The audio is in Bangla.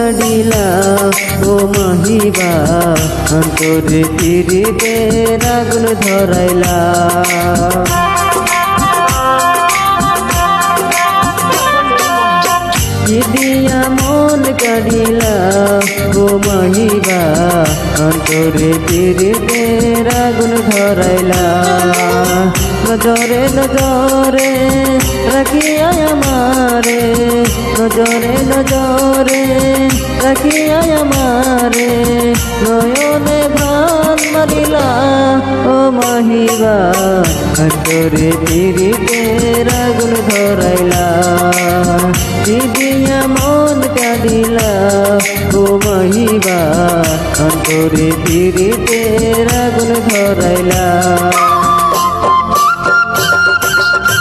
কাটিলা ও মাহিবা অন্তরে পিড়িতে আগুন ধরাইলা দিয়া মন কাটিলা ও মাহিবা অন্তরে পিড়িতে আগুন ধরাইলা নজরে নজরে রাখিয়া আমারে নজরে নজরে রাখিয়া আমারে নয়নে ভান মারিলা ও মাহিবা অন্তরে পিড়িতে আগুন ধরাইলা দিয়া মন কাঁদিলা ও মাহিবা অন্তরে পিড়িতে